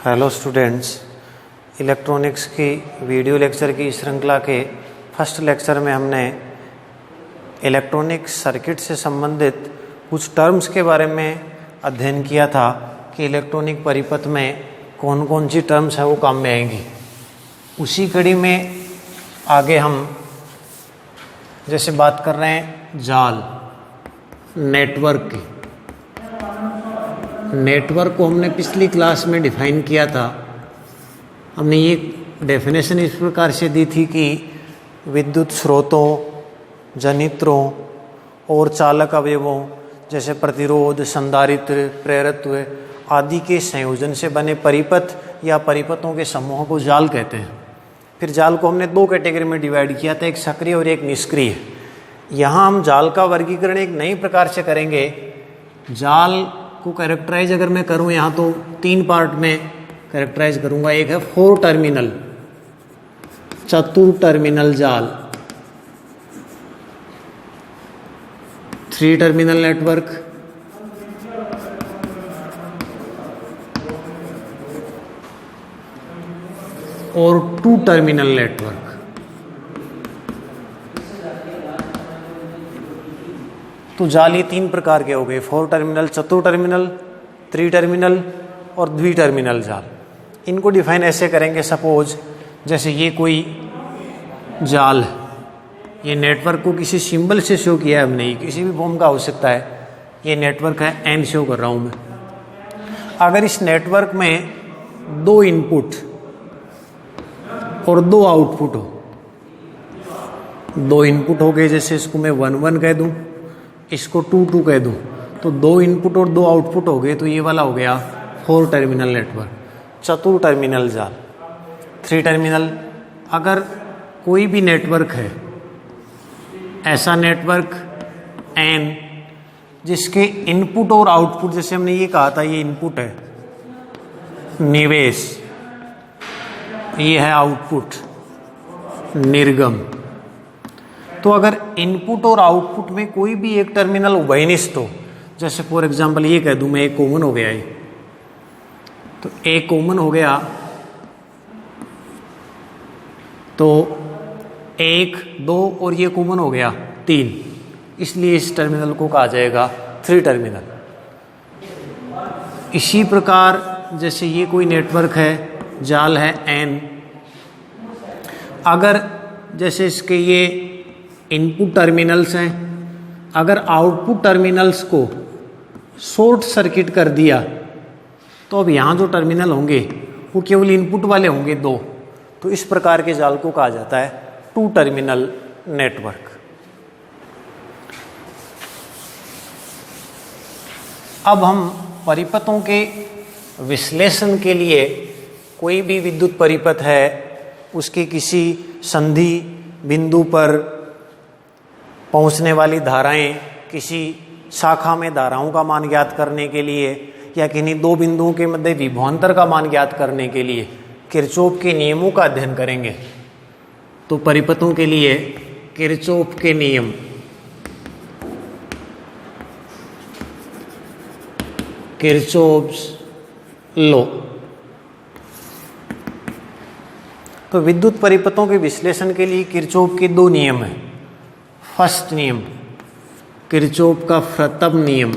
Hello students, electronics की video lecture की श्रृंखला के फर्स्ट लेक्चर में हमने इलेक्ट्रॉनिक सर्किट से संबंधित कुछ टर्म्स के बारे में अध्ययन किया था कि इलेक्ट्रॉनिक परिपथ में कौन कौन सी टर्म्स है वो काम में आएंगी। उसी कड़ी में आगे हम जैसे बात कर रहे हैं जाल, नेटवर्क की। नेटवर्क को हमने पिछली क्लास में डिफाइन किया था। हमने ये डेफिनेशन इस प्रकार से दी थी कि विद्युत स्रोतों, जनित्रों और चालक अवयवों जैसे प्रतिरोध, संधारित्र, प्रेरकत्व आदि के संयोजन से बने परिपथ या परिपथों के समूह को जाल कहते हैं। फिर जाल को हमने दो कैटेगरी में डिवाइड किया था, एक सक्रिय और एक निष्क्रिय। यहाँ हम जाल का वर्गीकरण एक नई प्रकार से करेंगे। जाल को कैरेक्टराइज अगर मैं करूं यहाँ तो तीन पार्ट में कैरेक्टराइज करूंगा। एक है 4 टर्मिनल, चतुर टर्मिनल जाल, 3 टर्मिनल नेटवर्क, और 2 टर्मिनल नेटवर्क। तो जाल ये 3 प्रकार के हो गए, 4 टर्मिनल, चतुर टर्मिनल, 3 टर्मिनल और द्वि टर्मिनल जाल। इनको डिफाइन ऐसे करेंगे, सपोज जैसे ये कोई जाल है, ये नेटवर्क को किसी सिंबल से शो किया है हमने, किसी भी फॉर्म का हो सकता है। ये नेटवर्क है, एन शो कर रहा हूँ मैं। अगर इस नेटवर्क में 2 इनपुट और 2 आउटपुट हो, 2 इनपुट हो गए, जैसे इसको मैं 1 1 कह दूँ, इसको 2 2 कह दूं, तो 2 इनपुट और 2 आउटपुट हो गए, तो ये वाला हो गया 4 टर्मिनल नेटवर्क, चतुर टर्मिनल जाल। 3 टर्मिनल, अगर कोई भी नेटवर्क है, ऐसा नेटवर्क n जिसके इनपुट और आउटपुट, जैसे हमने ये कहा था, ये इनपुट है निवेश, ये है आउटपुट निर्गम। तो अगर इनपुट और आउटपुट में कोई भी एक टर्मिनल उभयनिष्ठ हो, जैसे फॉर एग्जांपल ये कह दूं मैं, एक कॉमन हो गया है, तो एक कॉमन हो गया, तो 1 2 और ये कॉमन हो गया 3, इसलिए इस टर्मिनल को कहा जाएगा 3 टर्मिनल। इसी प्रकार जैसे ये कोई नेटवर्क है, जाल है n, अगर जैसे इसके ये इनपुट टर्मिनल्स हैं, अगर आउटपुट टर्मिनल्स को शॉर्ट सर्किट कर दिया तो अब यहाँ जो टर्मिनल होंगे वो केवल इनपुट वाले होंगे 2। तो इस प्रकार के जाल को कहा जाता है 2 टर्मिनल नेटवर्क। अब हम परिपथों के विश्लेषण के लिए, कोई भी विद्युत परिपथ है, उसके किसी संधि बिंदु पर पहुंचने वाली धाराएं, किसी शाखा में धाराओं का मान ज्ञात करने के लिए, या किन्हीं 2 बिंदुओं के मध्य विभवांतर का मान ज्ञात करने के लिए किरचॉफ के नियमों का अध्ययन करेंगे। तो परिपथों के लिए किरचॉफ के नियम, किरचॉफ्स लॉ। तो विद्युत परिपथों के विश्लेषण के लिए किरचॉफ के 2 नियम हैं। फर्स्ट नियम, किरचॉफ का प्रथम नियम,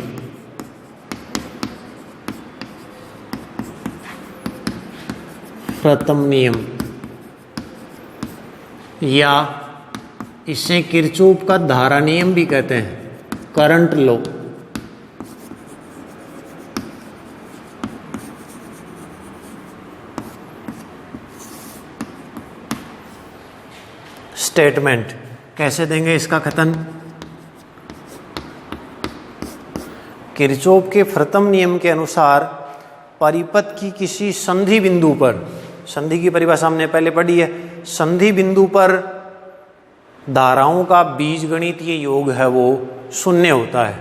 प्रथम नियम, या इसे किरचॉफ का धारा नियम भी कहते हैं, करंट लॉ। स्टेटमेंट कैसे देंगे इसका कथन? किरचॉफ के प्रथम नियम के अनुसार परिपथ की किसी संधि बिंदु पर, संधि की परिभाषा हमने पहले पढ़ी है, संधि बिंदु पर धाराओं का बीजगणितीय योग है वो 0 होता है।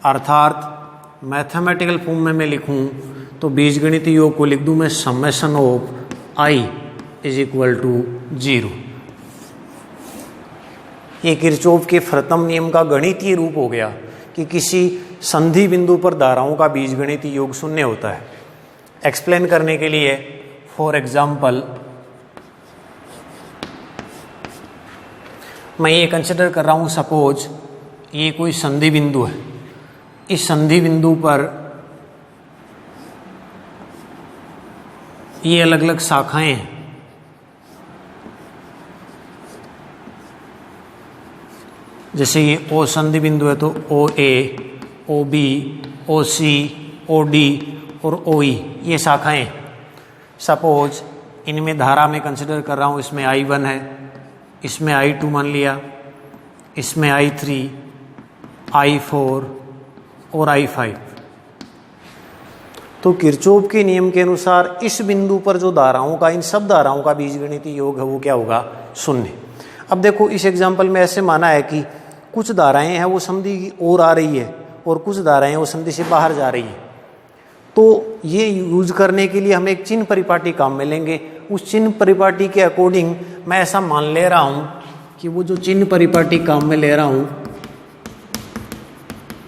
अर्थात मैथमेटिकल फॉर्म में मैं लिखूं तो बीजगणितीय योग को लिख दूं मैं, समेशन ऑफ i = 0। ये किरचॉफ के प्रथम नियम का गणितीय रूप हो गया कि किसी संधि बिंदु पर धाराओं का बीजगणितीय योग 0 होता है। एक्सप्लेन करने के लिए, फॉर एग्जाम्पल मैं ये कंसिडर कर रहा हूँ, सपोज ये कोई संधि बिंदु है, इस संधि बिंदु पर ये अलग अलग शाखाएं हैं। जैसे ये ओ संधि बिंदु है तो ओ ए, ओ बी, ओ सी, ओ डी और ओ ई, ये शाखाएं। सपोज इनमें धारा में कंसिडर कर रहा हूँ, इसमें I1 है, इसमें I2 मान लिया, इसमें I3, I4 और I5। तो किरचॉफ के नियम के अनुसार इस बिंदु पर जो धाराओं का, इन सब धाराओं का बीजगणितीय योग है वो क्या होगा? 0। अब देखो इस एग्जाम्पल में ऐसे माना है कि कुछ धाराएं हैं वो संधि की ओर आ रही है और कुछ धाराएं वो संधि से बाहर जा रही है। तो ये यूज करने के लिए हम एक चिन्ह परिपाटी काम में लेंगे। उस चिन्ह परिपाटी के अकॉर्डिंग मैं ऐसा मान ले रहा हूं कि वो जो चिन्ह परिपाटी काम में ले रहा हूं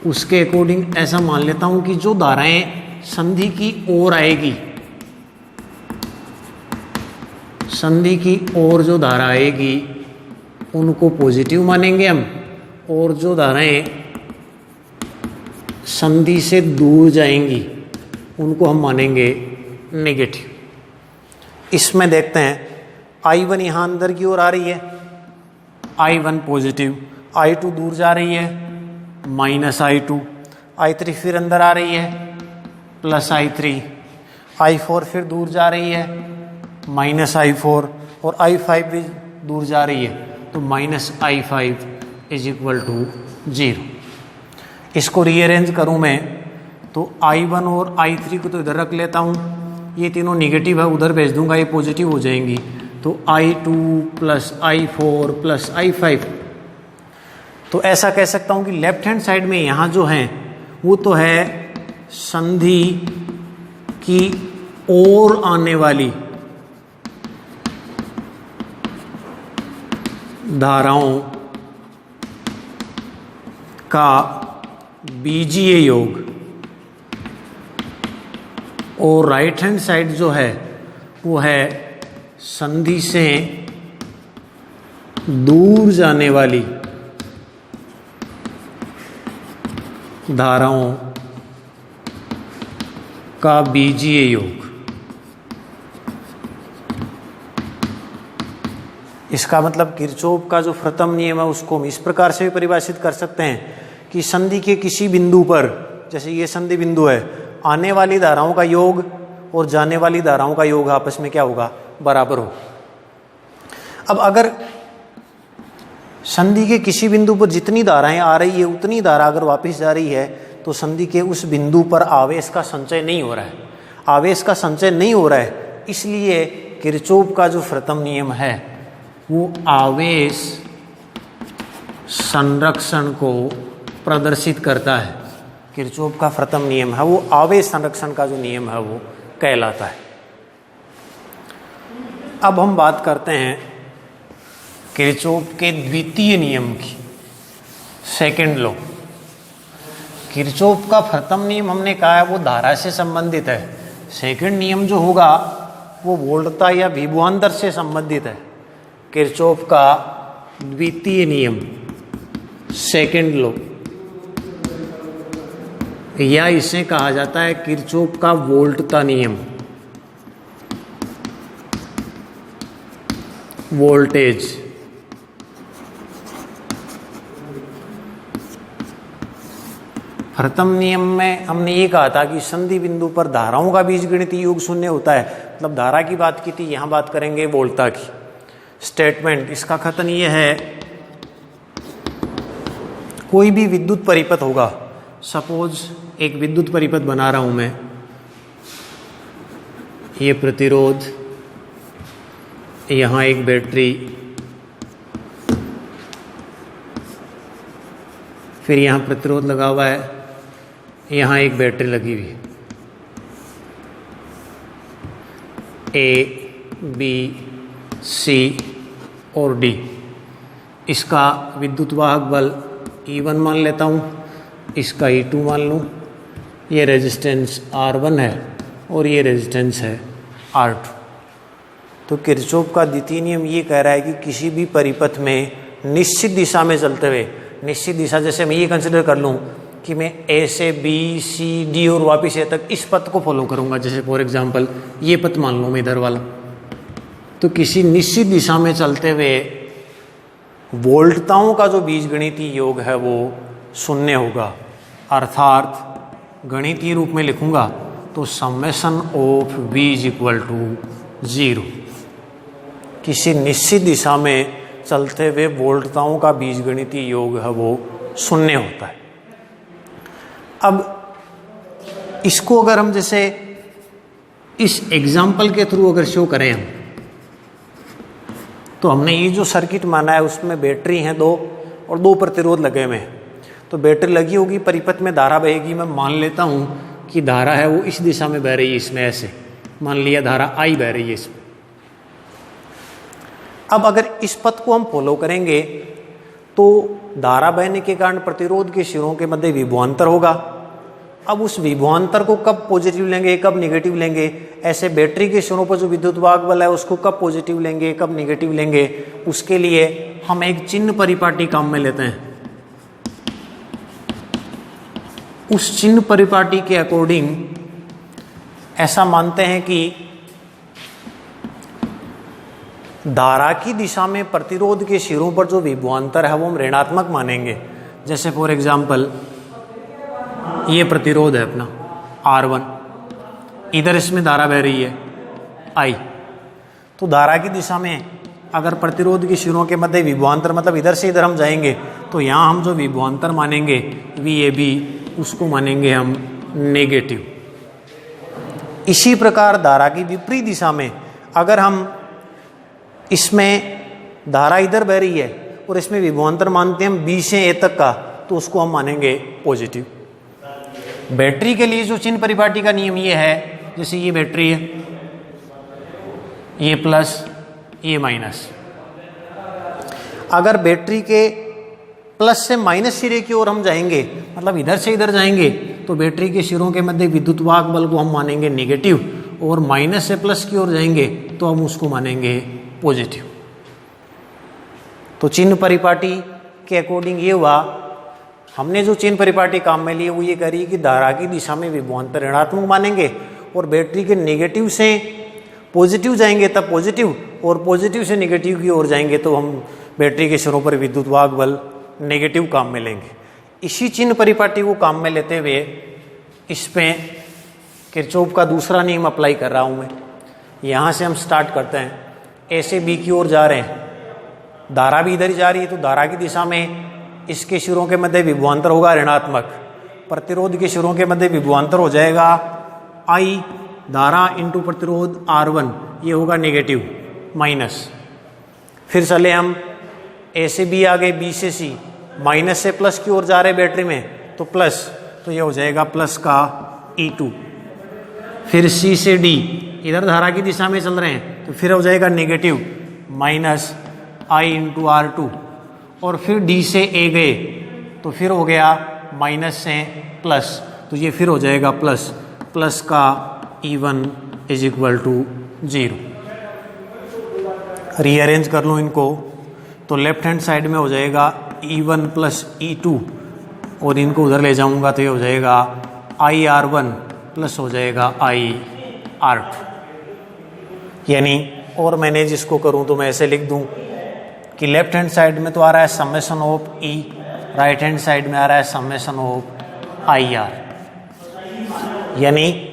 उसके अकॉर्डिंग ऐसा मान लेता हूं कि जो धाराएं संधि की ओर आएगी, संधि की ओर जो धारा आएगी उनको पॉजिटिव मानेंगे हम, और जो धाराएं संधि से दूर जाएंगी उनको हम मानेंगे नेगेटिव। इसमें देखते हैं I1 यहाँ अंदर की ओर आ रही है, I1 पॉजिटिव, I2 दूर जा रही है -I2, I3 फिर अंदर आ रही है +I3, I4 फिर दूर जा रही है -I4 और I5 भी दूर जा रही है तो -I5 = 0। इसको रीअरेंज करूं मैं तो I1 और I3 को तो इधर रख लेता हूं, ये तीनों निगेटिव है उधर भेज दूंगा, ये पॉजिटिव हो जाएंगी तो I2 + I4 + I5। तो ऐसा कह सकता हूं कि लेफ्ट हैंड साइड में यहाँ जो है वो तो है संधि की ओर आने वाली धाराओं का बीजीय योग, और राइट हैंड साइड जो है वो है संधि से दूर जाने वाली धाराओं का बीजीय योग। इसका मतलब किरचॉफ का जो प्रथम नियम है उसको हम इस प्रकार से भी परिभाषित कर सकते हैं कि संधि के किसी बिंदु पर, जैसे ये संधि बिंदु है, आने वाली धाराओं का योग और जाने वाली धाराओं का योग आपस में क्या होगा? बराबर हो। अब अगर संधि के किसी बिंदु पर जितनी धाराएं आ रही है उतनी धारा अगर वापस जा रही है तो संधि के उस बिंदु पर आवेश का संचय नहीं हो रहा है। आवेश का संचय नहीं हो रहा है, इसलिए किरचॉफ का जो प्रथम नियम है वो आवेश संरक्षण को प्रदर्शित करता है। किरचॉफ का प्रथम नियम है वो आवेश संरक्षण का जो नियम है वो कहलाता है। अब हम बात करते हैं किरचॉफ के द्वितीय नियम की, सेकंड लॉ। किरचॉफ का प्रथम नियम हमने कहा है वो धारा से संबंधित है, सेकंड नियम जो होगा वो वोल्टता या विभवांतर से संबंधित है। किरचॉफ का द्वितीय नियम, सेकंड लॉ, या इसे कहा जाता है किरचॉफ का वोल्टता नियम, वोल्टेज। प्रथम नियम में हमने ये कहा था कि संधि बिंदु पर धाराओं का बीजगणितीय योग 0 होता है, मतलब धारा की बात की थी, यहां बात करेंगे वोल्टता की। स्टेटमेंट इसका कथन ये है, कोई भी विद्युत परिपथ होगा, सपोज एक विद्युत परिपथ बना रहा हूं मैं, ये प्रतिरोध, यहां एक बैटरी, फिर यहां प्रतिरोध लगा हुआ है, यहां एक बैटरी लगी हुई है, ए, बी, सी और डी। इसका विद्युत वाहक बल E1 मान लेता हूँ, इसका E2 मान लूँ, ये रेजिस्टेंस R1 है और ये रेजिस्टेंस है R2। तो किरचॉफ का द्वितीय नियम ये कह रहा है कि किसी भी परिपथ में निश्चित दिशा में चलते हुए, निश्चित दिशा जैसे मैं ये कंसिडर कर लूँ कि मैं ए से बी सी डी और वापिस ए तक इस पथ को फॉलो करूँगा, जैसे फॉर एग्जांपल ये पथ मान लो मैं इधर वाला, तो किसी निश्चित दिशा में चलते हुए वोल्टताओं का जो बीजगणितीय योग है वो शून्य होगा। अर्थात गणितीय रूप में लिखूंगा तो summation of v is equal to 0। किसी निश्चित दिशा में चलते हुए वोल्टताओं का बीजगणितीय योग है वो शून्य होता है। अब इसको अगर हम जैसे इस एग्जाम्पल के थ्रू अगर शो करें हम, तो हमने ये जो सर्किट माना है उसमें बैटरी हैं 2 और 2 प्रतिरोध लगे हुए हैं। तो बैटरी लगी होगी, परिपथ में धारा बहेगी। मैं मान लेता हूँ कि धारा है वो इस दिशा में बह रही है, इसमें ऐसे मान लिया धारा I बह रही है इसमें। अब अगर इस पथ को हम फॉलो करेंगे तो धारा बहने के कारण प्रतिरोध के सिरों के मध्य विभवांतर होगा। अब उस विभवांतर को कब पॉजिटिव लेंगे कब निगेटिव लेंगे, ऐसे बैटरी के सिरों पर जो विद्युत वाहक बल है उसको कब पॉजिटिव लेंगे कब निगेटिव लेंगे, उसके लिए हम एक चिन्ह परिपाटी काम में लेते हैं। उस चिन्ह परिपाटी के अकॉर्डिंग ऐसा मानते हैं कि धारा की दिशा में प्रतिरोध के सिरों पर जो विभवांतर है वो हम ऋणात्मक मानेंगे। जैसे फॉर एग्जांपल ये प्रतिरोध है अपना R1, इधर इसमें धारा बह रही है I। तो धारा की दिशा में अगर प्रतिरोध के सिरों के मध्य विभवांतर मतलब इधर से इधर हम जाएंगे तो यहाँ हम जो विभवांतर मानेंगे VAB उसको मानेंगे हम नेगेटिव। इसी प्रकार धारा की विपरीत दिशा में अगर हम इसमें धारा इधर बह रही है और इसमें विभवांतर मानते हैं हम B से A तक का, तो उसको हम मानेंगे पॉजिटिव। बैटरी के लिए जो चिन्ह परिपाटी का नियम ये है, जैसे ये बैटरी है, ये प्लस ये माइनस। अगर बैटरी के प्लस से माइनस सिरे की ओर हम जाएंगे मतलब इधर से इधर जाएंगे तो बैटरी के सिरों के मध्य विद्युत वाहक बल को हम मानेंगे नेगेटिव, और माइनस से प्लस की ओर जाएंगे तो हम उसको मानेंगे पॉजिटिव। तो चिन्ह परिपाटी के अकॉर्डिंग ये हुआ, हमने जो चिन्ह परिपाटी काम में लिए वो ये कह रही है कि धारा की दिशा में विभवांतर ऋणात्मक मानेंगे और बैटरी के नेगेटिव से पॉजिटिव जाएंगे तब पॉजिटिव, और पॉजिटिव से नेगेटिव की ओर जाएंगे तो हम बैटरी के सिरों पर विद्युत वाहक बल नेगेटिव काम में लेंगे। इसी चिन्ह परिपाटी को काम में लेते हुए इसमें किरचॉफ का दूसरा नियम अप्लाई कर रहा हूँ मैं। यहाँ से हम स्टार्ट करते हैं, ए से बी की ओर जा रहे हैं, धारा भी इधर ही जा रही है तो धारा की दिशा में इसके सिरों के मध्य विभवांतर होगा ऋणात्मक, प्रतिरोध के सिरों के मध्य विभवांतर हो जाएगा I धारा इंटू प्रतिरोध R1, ये होगा नेगेटिव माइनस। फिर चले हम ए से बी आ गए, बी से सी, माइनस से प्लस की ओर जा रहे बैटरी में तो प्लस, तो ये हो जाएगा प्लस का E2। फिर सी से डी, इधर धारा की दिशा में चल रहे हैं तो फिर हो जाएगा negative minus I into R2। और फिर डी से ए गए तो फिर हो गया माइनस से प्लस, तो ये फिर हो जाएगा प्लस, प्लस का E1 is equal to 0। Rearrange कर लो इनको तो लेफ्ट हैंड साइड में हो जाएगा E1 प्लस E2, और इनको उधर ले जाऊंगा तो ये हो जाएगा IR1 प्लस हो जाएगा IR2। यानी और मैंने जिसको करूं तो मैं ऐसे लिख दूं कि लेफ्ट हैंड साइड में तो आ रहा है summation of E, right hand side में आ रहा है समेशन ऑफ IR। यानी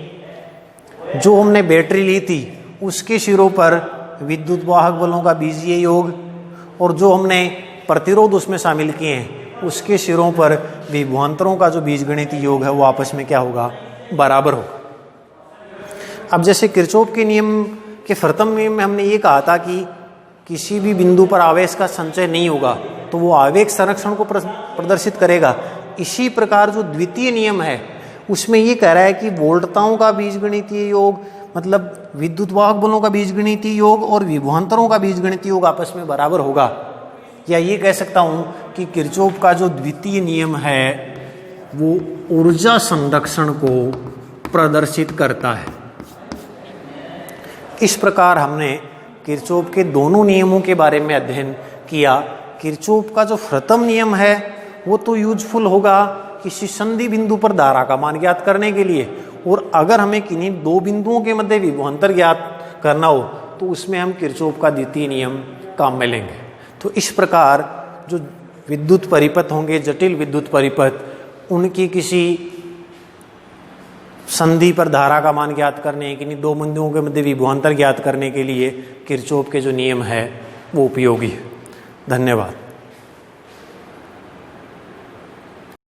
जो हमने बैटरी ली थी उसके सिरों पर विद्युत वाहक बलों का बीजीय योग, और जो हमने प्रतिरोध उसमें शामिल किए हैं उसके सिरों पर विभवांतरों का जो बीजगणितीय योग है वो आपस में क्या होगा, बराबर होगा। अब जैसे किरचॉफ के नियम के प्रथम नियम में हमने ये कहा था कि किसी भी बिंदु पर आवेश का संचय नहीं होगा तो वो आवेग संरक्षण को प्रदर्शित करेगा। इसी प्रकार जो द्वितीय नियम है उसमें ये कह रहा है कि वोल्टताओं का बीजगणितीय योग मतलब विद्युत वाहक बलों का बीजगणितीय योग और विभवांतरों का बीजगणितीय योग आपस में बराबर होगा। या ये कह सकता हूँ कि किरचॉफ का जो द्वितीय नियम है वो ऊर्जा संरक्षण को प्रदर्शित करता है। इस प्रकार हमने किरचॉफ के दोनों नियमों के बारे में अध्ययन किया। किरचॉफ का जो प्रथम नियम है वो तो यूजफुल होगा किसी संधि बिंदु पर धारा का मान ज्ञात करने के लिए, और अगर हमें किन्हीं दो बिंदुओं के मध्य विभवांतर ज्ञात करना हो तो उसमें हम किरचॉफ का द्वितीय नियम काम में लेंगे। तो इस प्रकार जो विद्युत परिपथ होंगे, जटिल विद्युत परिपथ, उनकी किसी संधि पर धारा का मान ज्ञात करने, किन्हीं दो बिंदुओं के मध्य विभवांतर ज्ञात करने के लिए किरचॉफ के जो नियम है वो उपयोगी है। धन्यवाद।